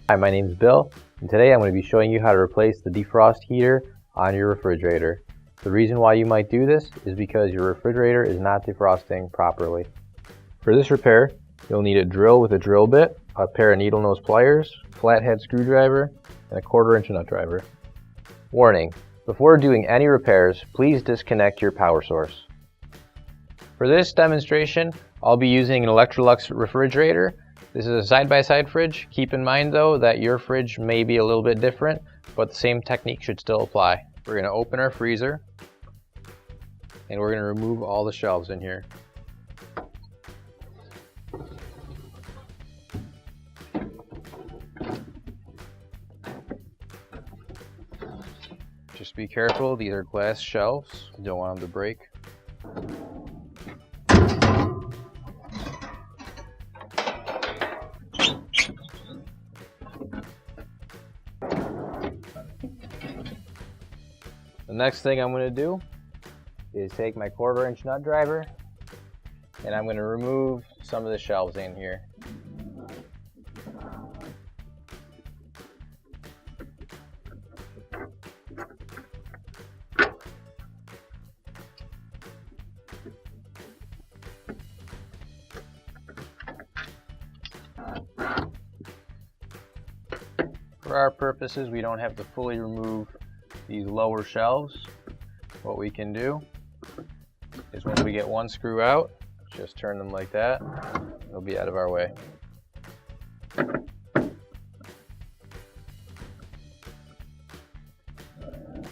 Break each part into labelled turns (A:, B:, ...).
A: Hi, my name is Bill, and today I'm going to be showing you how to replace the defrost heater on your refrigerator. The reason why you might do this is because your refrigerator is not defrosting properly. For this repair, you'll need a drill with a drill bit, a pair of needle nose pliers, flathead screwdriver, and a 1/4" nut driver. Warning: before doing any repairs, please disconnect your power source. For this demonstration, I'll be using an Electrolux refrigerator. This is a side-by-side fridge. Keep in mind though that your fridge may be a little bit different, but the same technique should still apply. We're going to open our freezer and we're going to remove all the shelves in here. Just be careful, these are glass shelves. You don't want them to break. The next thing I'm going to do is take my 1/4" nut driver and I'm going to remove some of the shelves in here. For our purposes, we don't have to fully remove these lower shelves. What we can do is once we get one screw out, just turn them like that. They'll be out of our way. So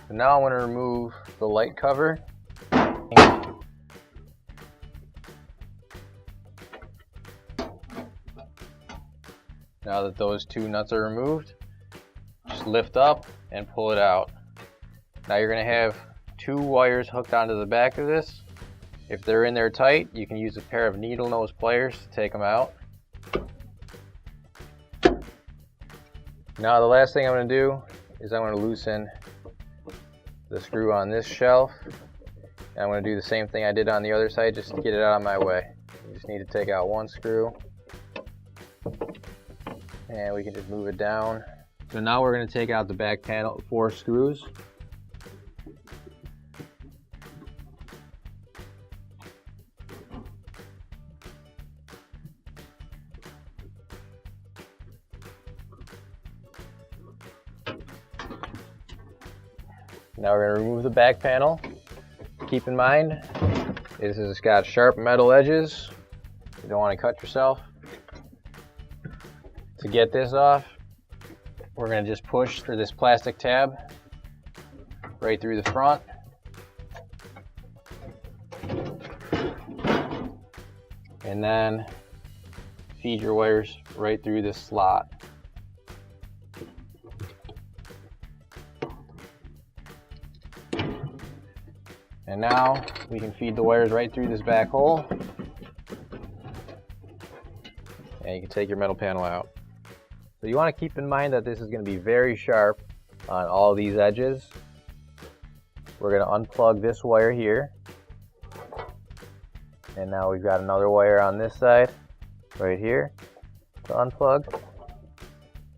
A: now I want to remove the light cover. Now that those two nuts are removed, just lift up and pull it out. Now you're going to have two wires hooked onto the back of this. If they're in there tight, you can use a pair of needle nose pliers to take them out. Now the last thing I'm going to do is I'm going to loosen the screw on this shelf. And I'm going to do the same thing I did on the other side just to get it out of my way. You just need to take out one screw and we can just move it down. So now we're going to take out the back panel, 4 screws. Now we're going to remove the back panel. Keep in mind, this has got sharp metal edges. You don't want to cut yourself. To get this off, we're going to just push through this plastic tab right through the front. And then feed your wires right through this slot. And now we can feed the wires right through this back hole. And you can take your metal panel out. So you want to keep in mind that this is going to be very sharp on all these edges. We're going to unplug this wire here. And now we've got another wire on this side, right here, to unplug.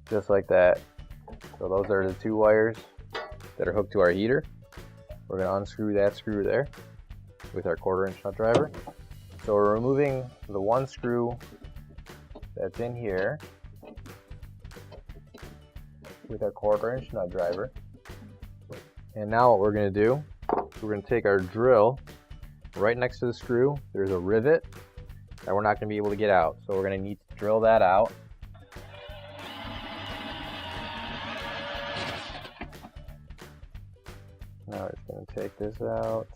A: Just like that. So those are the 2 wires that are hooked to our heater. We're going to unscrew that screw there with our 1/4" nut driver. So we're removing the one screw that's in here with our 1/4" nut driver. And now what we're going to do, we're going to take our drill right next to the screw. There's a rivet that we're not going to be able to get out. So we're going to need to drill that out. Now we're just going to take this out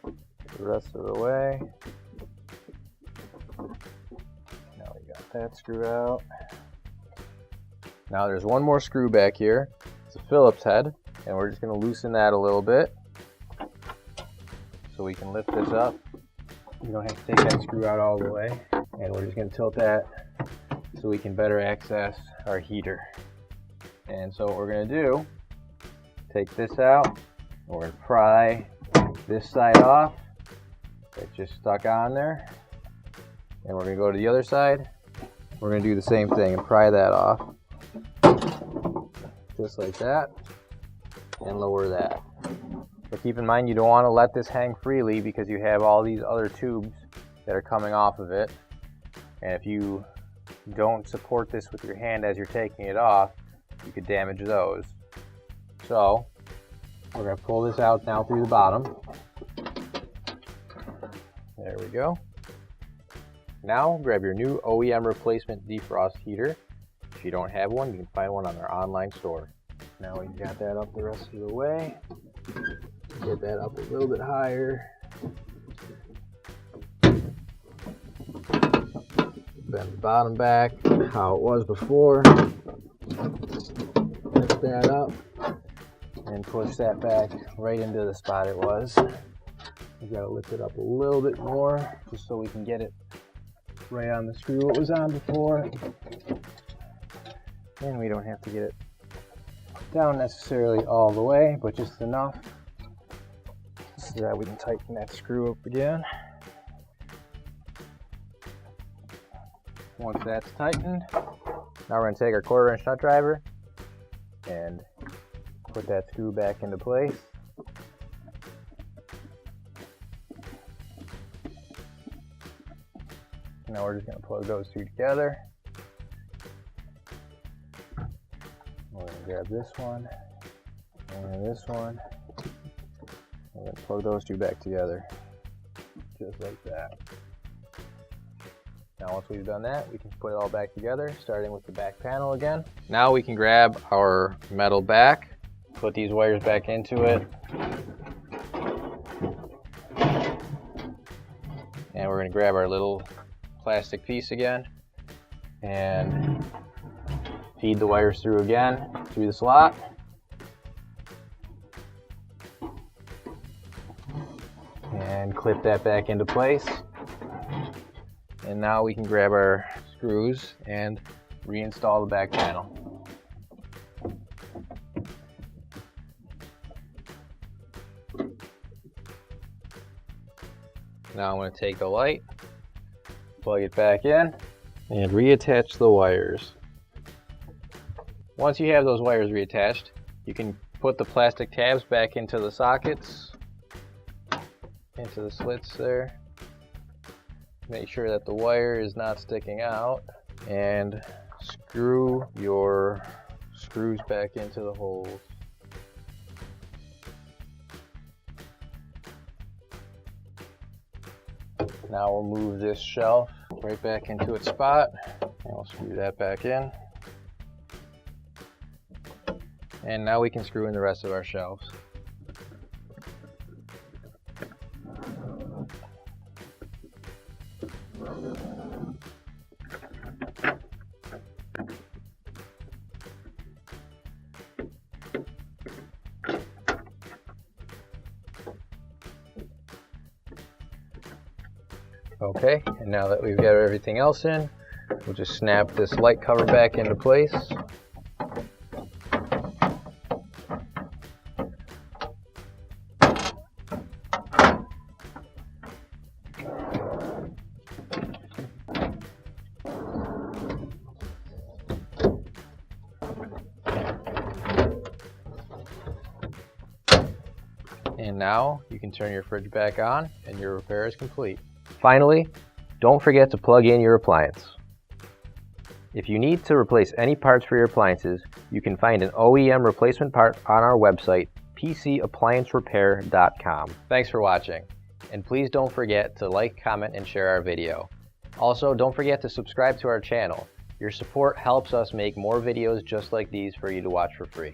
A: the rest of the way. Now we got that screw out. Now there's one more screw back here. It's a Phillips head, and we're just going to loosen that a little bit so we can lift this up. You don't have to take that screw out all the way, and we're just going to tilt that so we can better access our heater. And so what we're going to do, take this out, and we're going to pry this side off. It's just stuck on there. And we're going to go to the other side. We're going to do the same thing and pry that off. just like that, and lower that. But keep in mind, you don't want to let this hang freely because you have all these other tubes that are coming off of it. And if you don't support this with your hand as you're taking it off, you could damage those. So we're going to pull this out now through the bottom. There we go. Now grab your new OEM replacement defrost heater. If you don't have one, you can find one on our online store. Now we've got that up the rest of the way. Get that up a little bit higher. Bend the bottom back how it was before. Lift that up and push that back right into the spot it was. We've got to lift it up a little bit more just so we can get it right on the screw it was on before. And we don't have to get it down necessarily all the way, but just enough so that we can tighten that screw up again. Once that's tightened, now we're going to take our 1/4-inch nut driver and put that screw back into place. Now we're just going to plug those two together. We're going to grab this one and this one. We're going to plug those two back together, just like that. Now once we've done that, we can put it all back together, starting with the back panel again. Now we can grab our metal back, put these wires back into it, and we're going to grab our little plastic piece again and feed the wires through again, through the slot. And clip that back into place. And now we can grab our screws and reinstall the back panel. Now I'm going to take the light, plug it back in, and reattach the wires. Once you have those wires reattached, you can put the plastic tabs back into the sockets, into the slits there. Make sure that the wire is not sticking out, and screw your screws back into the holes. Now we'll move this shelf right back into its spot, and we'll screw that back in. And now we can screw in the rest of our shelves. Okay, and now that we've got everything else in, we'll just snap this light cover back into place. And now you can turn your fridge back on and your repair is complete. Finally, don't forget to plug in your appliance. If you need to replace any parts for your appliances, you can find an OEM replacement part on our website, PCApplianceRepair.com. Thanks for watching, and please don't forget to like, comment, and share our video. Also, don't forget to subscribe to our channel. Your support helps us make more videos just like these for you to watch for free.